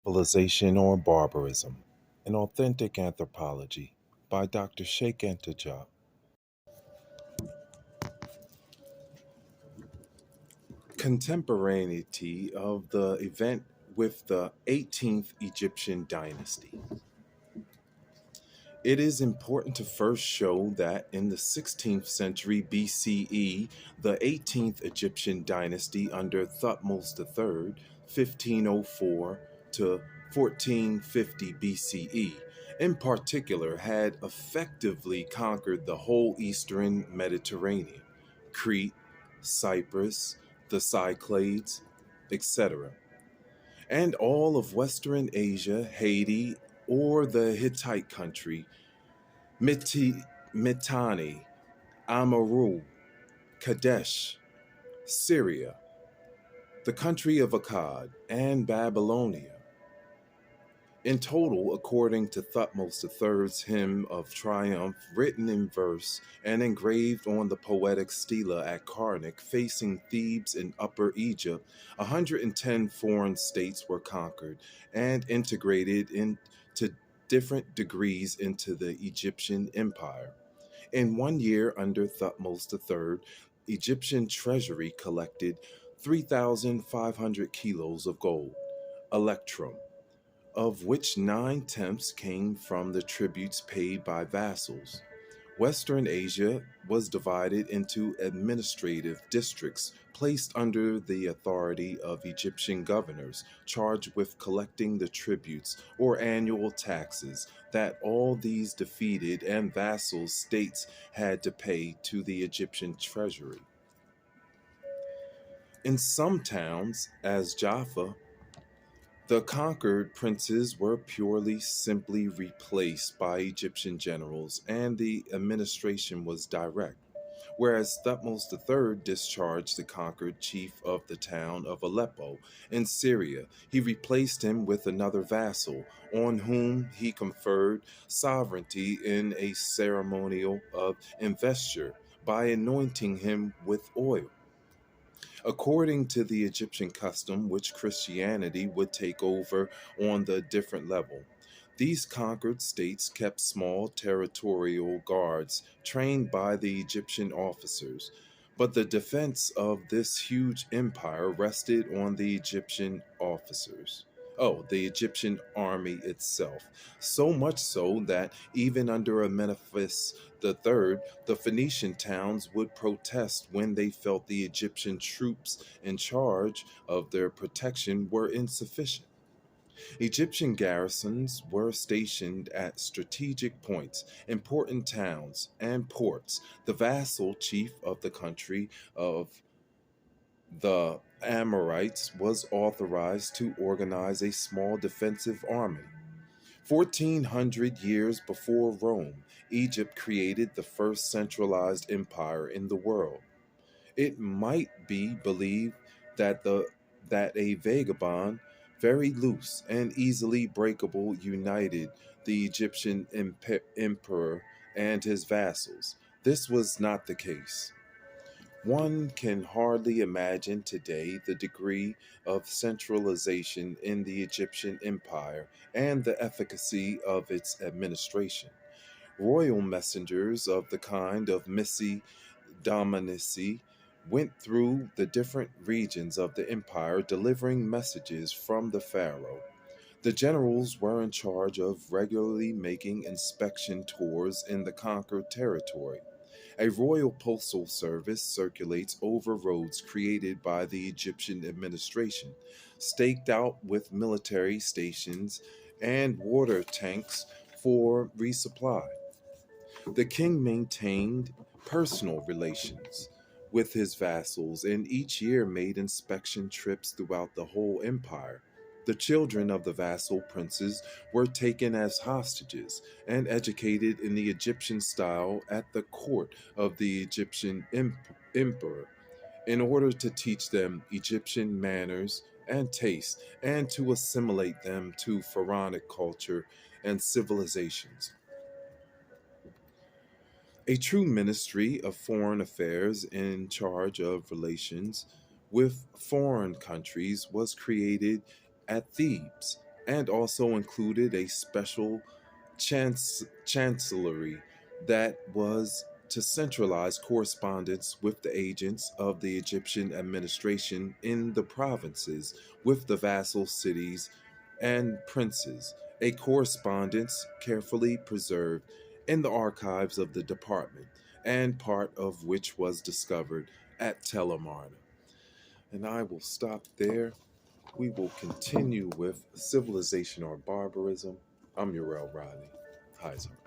Civilization or Barbarism, an Authentic Anthropology by Dr. Cheikh Anta Diop. Contemporaneity of the event with the 18th Egyptian dynasty. It is important to first show that in the 16th century BCE, the 18th Egyptian dynasty under Thutmose III, 1504 to 1450 BCE, in particular, had effectively conquered the whole eastern Mediterranean, Crete, Cyprus, the Cyclades, etc., and all of Western Asia, Haiti, or the Hittite country Mitanni, Amaru, Kadesh, Syria, the country of Akkad, and Babylonia. In total, according to Thutmose III's hymn of triumph, written in verse and engraved on the poetic stela at Karnak facing Thebes in Upper Egypt, 110 foreign states were conquered and integrated into different degrees into the Egyptian empire. In 1 year under Thutmose III, Egyptian treasury collected 3,500 kilos of gold, electrum, of which 9/10 came from the tributes paid by vassals. Western Asia was divided into administrative districts placed under the authority of Egyptian governors charged with collecting the tributes or annual taxes that all these defeated and vassal states had to pay to the Egyptian treasury. In some towns, as Jaffa, the conquered princes were purely simply replaced by Egyptian generals, and the administration was direct. Whereas Thutmose III discharged the conquered chief of the town of Aleppo in Syria, he replaced him with another vassal, on whom he conferred sovereignty in a ceremonial of investiture by anointing him with oil. According to the Egyptian custom, which Christianity would take over on the different level. These conquered states kept small territorial guards trained by the Egyptian officers, but the defense of this huge empire rested on the Egyptian officers. Oh, the Egyptian army itself. So much so that even under Amenephis III, the Phoenician towns would protest when they felt the Egyptian troops in charge of their protection were insufficient. Egyptian garrisons were stationed at strategic points, important towns, and ports. The vassal chief of the country of the Amorites was authorized to organize a small defensive army. 1400 years before Rome, Egypt created the first centralized empire in the world. It might be believed that a vagabond, very loose and easily breakable, united the Egyptian emperor and his vassals. This was not the case. One can hardly imagine today the degree of centralization in the Egyptian empire and the efficacy of its administration. Royal messengers of the kind of Missi Dominici went through the different regions of the empire delivering messages from the pharaoh. The generals were in charge of regularly making inspection tours in the conquered territory. A royal postal service circulates over roads created by the Egyptian administration, staked out with military stations and water tanks for resupply. The king maintained personal relations with his vassals and each year made inspection trips throughout the whole empire. The children of the vassal princes were taken as hostages and educated in the Egyptian style at the court of the Egyptian emperor in order to teach them Egyptian manners and tastes and to assimilate them to pharaonic culture and civilizations. A true ministry of foreign affairs in charge of relations with foreign countries was created at Thebes and also included a special chancellery that was to centralize correspondence with the agents of the Egyptian administration in the provinces with the vassal cities and princes, a correspondence carefully preserved in the archives of the department, and part of which was discovered at Telemarna. And I will stop there. We will continue with Civilization or Barbarism. I'm Uriel Riley. Heiser.